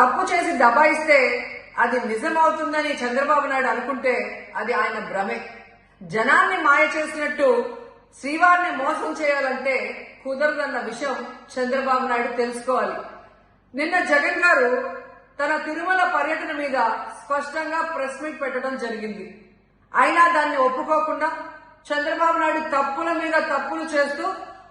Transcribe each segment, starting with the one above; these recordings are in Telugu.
తప్పు చేసి దబాయిస్తే అది నిజమవుతుందని చంద్రబాబు నాయుడు అనుకుంటే అది ఆయన భ్రమే. జనాన్ని మాయ చేసినట్టు శ్రీవారిని మోసం చేయాలంటే కుదరదన్న విషయం చంద్రబాబు నాయుడు తెలుసుకోవాలి. నిన్న జగన్ గారు తన తిరుమల పర్యటన మీద స్పష్టంగా ప్రెస్ మీట్ పెట్టడం జరిగింది. అయినా దాన్ని ఒప్పుకోకుండా చంద్రబాబు నాయుడు తప్పుల మీద తప్పులు చేస్తూ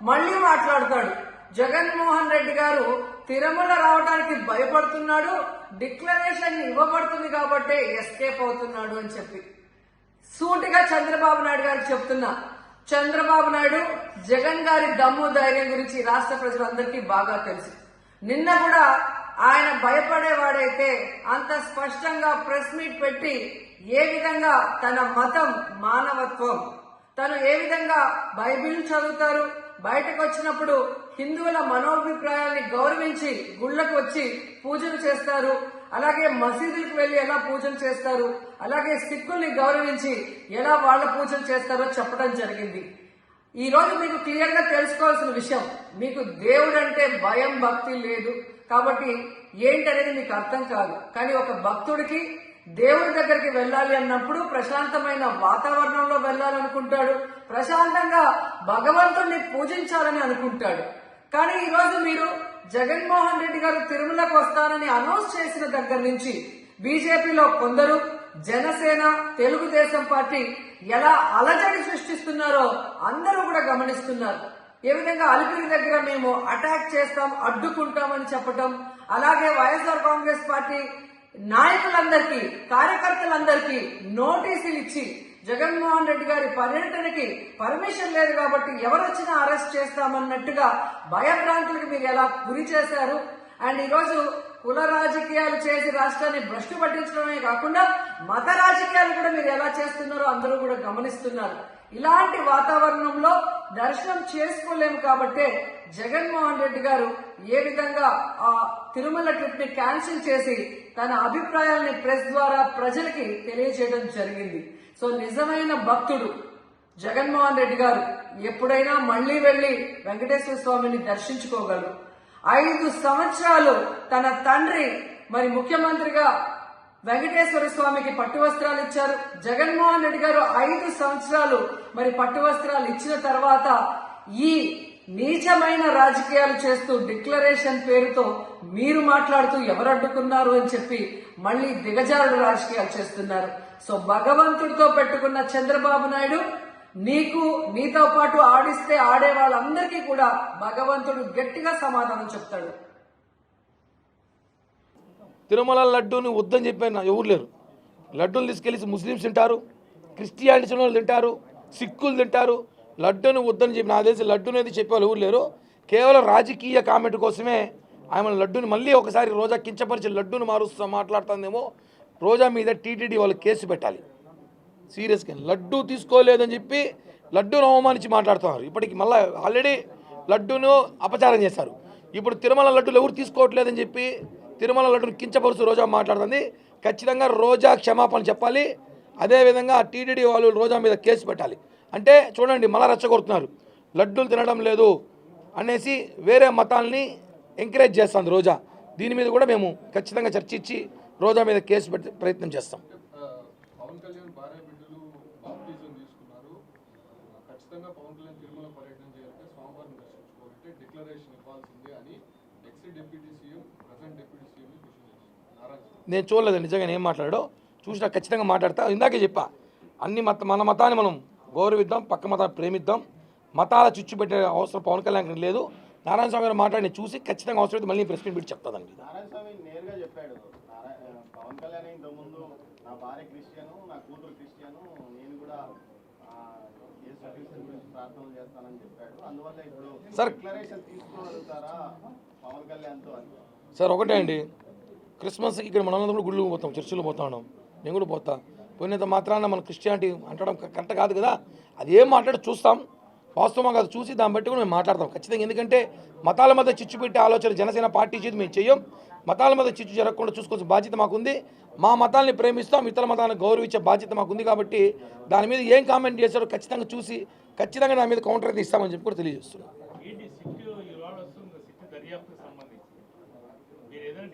మళ్లీ మాట్లాడతాడు. జగన్మోహన్ రెడ్డి గారు తిరుమల రావడానికి భయపడుతున్నాడు, డిక్లరేషన్ ఇవ్వబడుతుంది కాబట్టి ఎస్కేప్ అవుతున్నాడు అని చెప్పి సూటిగా చంద్రబాబు నాయుడు గారికి చెప్తున్నా. చంద్రబాబు నాయుడు జగన్ గారి దమ్ము ధైర్యం గురించి రాష్ట్ర ప్రజలందరికీ బాగా తెలుసు. నిన్న కూడా ఆయన భయపడేవాడైతే అంత స్పష్టంగా ప్రెస్ మీట్ పెట్టి ఏ విధంగా తన మతం మానవత్వం, తను ఏ విధంగా బైబిల్ చదువుతారు, బయటకు వచ్చినప్పుడు హిందువుల మనోభిప్రాయాన్ని గౌరవించి గుళ్లకు వచ్చి పూజలు చేస్తారు, అలాగే మసీదులకు వెళ్లి ఎలా పూజలు చేస్తారు, అలాగే సిక్కుల్ని గౌరవించి ఎలా వాళ్ళ పూజలు చేస్తారో చెప్పడం జరిగింది. ఈ రోజు మీకు క్లియర్ గా తెలుసుకోవాల్సిన విషయం, మీకు దేవుడు అంటే భయం భక్తి లేదు కాబట్టి ఏంటనేది మీకు అర్థం కాదు. కానీ ఒక భక్తుడికి దేవుడి దగ్గరికి వెళ్ళాలి అన్నప్పుడు ప్రశాంతమైన వాతావరణంలో వెళ్ళాలనుకుంటాడు, ప్రశాంతంగా భగవంతుడిని పూజించాలని అనుకుంటాడు. కానీ ఈ రోజు మీరు జగన్మోహన్ రెడ్డి గారు తిరుమలకు వస్తారని అనౌన్స్ చేసిన దగ్గర నుంచి బీజేపీలో కొందరు, జనసేన, తెలుగుదేశం పార్టీ ఎలా అలజడి సృష్టిస్తున్నారో అందరూ కూడా గమనిస్తున్నారు. ఏ విధంగా అలిపిరి దగ్గర మేము అటాక్ చేస్తాం, అడ్డుకుంటామని చెప్పటం, అలాగే వైఎస్ఆర్ కాంగ్రెస్ పార్టీ నాయకులందరికీ, కార్యకర్తలందరికీ నోటీసులు ఇచ్చి జగన్మోహన్ రెడ్డి గారి పర్యటనకి పర్మిషన్ లేదు కాబట్టి ఎవరొచ్చినా అరెస్ట్ చేస్తామన్నట్టుగా భయభ్రాంతులకు మీరు ఎలా గురి చేశారు. అండ్ ఈరోజు కుల రాజకీయాలు చేసి రాష్ట్రాన్ని భ్రష్టు పట్టించడమే కాకుండా మత రాజకీయాలు కూడా మీరు ఎలా చేస్తున్నారో అందరూ కూడా గమనిస్తున్నారు. ఇలాంటి వాతావరణంలో దర్శనం చేసుకోలేము కాబట్టే జగన్మోహన్ రెడ్డి గారు ఏ విధంగా ఆ తిరుమల ట్రిప్ ని క్యాన్సిల్ చేసి తన అభిప్రాయాల్ని ప్రెస్ ద్వారా ప్రజలకి తెలియజేయడం జరిగింది. సో నిజమైన భక్తుడు జగన్మోహన్ రెడ్డి గారు ఎప్పుడైనా మళ్లీ వెళ్లి వెంకటేశ్వర స్వామిని దర్శించుకోగలరు. 5 సంవత్సరాలు తన తండ్రి మరి ముఖ్యమంత్రిగా వెంకటేశ్వర స్వామికి పట్టు వస్త్రాలు ఇచ్చారు. జగన్మోహన్ రెడ్డి గారు 5 సంవత్సరాలు మరి పట్టు వస్త్రాలు ఇచ్చిన తర్వాత ఈ నీచమైన రాజకీయాలు చేస్తూ డిక్లరేషన్ పేరుతో మీరు మాట్లాడుతూ ఎవరు అడ్డుకున్నారు అని చెప్పి మళ్లీ దిగజారుడు రాజకీయాలు చేస్తున్నారు. సో భగవంతుడితో పెట్టుకున్న చంద్రబాబు నాయుడు నీతో పాటు ఆడిస్తే ఆడే వాళ్ళందరికీ కూడా భగవంతుడు గట్టిగా సమాధానం చెప్తాడు. తిరుమల లడ్డూని వద్దని చెప్పిన ఎవరు లేరు. లడ్డూని తీసుకెళ్లి ముస్లిమ్స్ తింటారు, క్రిస్టియానిటీ వాళ్ళు తింటారు, సిక్కులు తింటారు. లడ్డూని వద్దని చెప్పి నాకు తెలిసి లడ్డూని అయితే చెప్పేవాళ్ళు ఎవరు లేరు. కేవలం రాజకీయ కామెంట్ కోసమే ఆమె లడ్డూని మళ్ళీ ఒకసారి రోజా కించపరిచి లడ్డూని మారుస్తూ మాట్లాడుతుందేమో. రోజా మీద టీటీడీ వాళ్ళు కేసు పెట్టాలి సీరియస్గా. లడ్డూ తీసుకోలేదని చెప్పి లడ్డూను అవమానించి మాట్లాడుతున్నారు. ఇప్పటికి మళ్ళీ ఆల్రెడీ లడ్డూను అపచారం చేశారు. ఇప్పుడు తిరుమల లడ్డూలు ఎవరు తీసుకోవట్లేదని చెప్పి తిరుమల లడ్డూను కించపరుస్తూ రోజా మాట్లాడుతుంది. ఖచ్చితంగా రోజా క్షమాపణ చెప్పాలి. అదేవిధంగా టీటీడీ వాళ్ళు రోజా మీద కేసు పెట్టాలి. అంటే చూడండి మళ్ళా రెచ్చగొడుతున్నారు, లడ్డూలు తినడం లేదు అనేసి వేరే మతాల్ని ఎంకరేజ్ చేస్తుంది రోజా. దీని మీద కూడా మేము ఖచ్చితంగా చర్చించి రోజా మీద కేసు పెట్టే ప్రయత్నం చేస్తాం. పవన్ కళ్యాణ్ భార్య బిడ్డలు బాప్టిజం తీసుకున్నారు. ఖచ్చితంగా పవన్ కళ్యాణ్ తిరుమల పర్యటన చేయాలంటే స్వామివారిని దర్శించుకోవాలంటే డిక్లరేషన్ ఇవ్వాల్సిందే అని X deputy CM present deputy CM నేను చూడలేదు నిజంగా ఏం మాట్లాడో, చూసినా ఖచ్చితంగా మాట్లాడతా. ఇందాకే చెప్పా, అన్ని మన మతాన్ని మనం గౌరవిద్దాం, పక్క మతాన్ని ప్రేమిద్దాం. మతాల చుచ్చు పెట్టే అవసరం పవన్ కళ్యాణ్ లేదు. నారాయణ స్వామి గారు మాట్లాడి చూసి ఖచ్చితంగా అవసరం మళ్ళీ ప్రెస్ మీట్ పెట్టి చెప్తాదండి. నారాయణ స్వామి నేరుగా చెప్పాడు, పవన్ కళ్యాణ్ ఇంతకుముందు నా భార్య క్రిస్టియను, నా కూతురు క్రిస్టియను, నేను కూడా గురించి ప్రార్థనలు చేస్తానని చెప్పాడు. అందువల్ల ఇప్పుడు డిక్లరేషన్ తీసుకోగలుగుతారా పవన్ కళ్యాణ్తో అని? సార్ ఒకటే అండి, క్రిస్మస్ ఇక్కడ మనం గుళ్ళు పోతాం, చర్చిలో పోతా ఉన్నాం, నేను కూడా పోతా. పోయినంత మాత్రాన మన క్రిస్టియానిటీ అంటడం కరెక్ట్ కాదు కదా. అది ఏం మాట్లాడి చూస్తాం, వాస్తవం కాదు చూసి దాన్ని బట్టి కూడా మేము మాట్లాడతాం ఖచ్చితంగా. ఎందుకంటే మతాల మధ్య చిచ్చు పెట్టే ఆలోచన జనసేన పార్టీ చేతి మేము చెయ్యం. మతాల మధ్య చిచ్చు జరగకుండా చూసుకోవాల్సిన బాధ్యత మాకుంది. మా మతాల్ని ప్రేమిస్తాం, ఇతర మతాలను గౌరవించే బాధ్యత మాకుంది. కాబట్టి దాని మీద ఏం కామెంట్ చేశారో ఖచ్చితంగా చూసి ఖచ్చితంగా దాని మీద కౌంటర్ అయితే ఇస్తామని చెప్పి కూడా తెలియజేస్తున్నాం.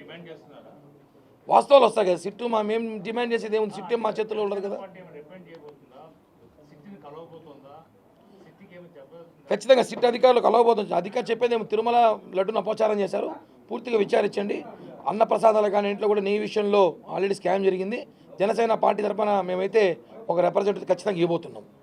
డిమాండ్ చేస్తున్నారా? వాస్తవాలు వస్తాయి కదా. సిట్టు మేము డిమాండ్ చేసేది ఏముంది, సిట్టు మా చేతుల్లో ఉండదు కదా. ఖచ్చితంగా సిట్ అధికారులు కలవబోతుంది. అధికారులు చెప్పేది ఏమో తిరుమల లడ్డును అపచారం చేశారు, పూర్తిగా విచారించండి. అన్న ప్రసాదాలు కానీ ఇంట్లో కూడా నెయ్యి విషయంలో ఆల్రెడీ స్కామ్ జరిగింది. జనసేన పార్టీ తరఫున మేమైతే ఒక రిప్రజెంటేటివ్ ఖచ్చితంగా ఇవ్వబోతున్నాం.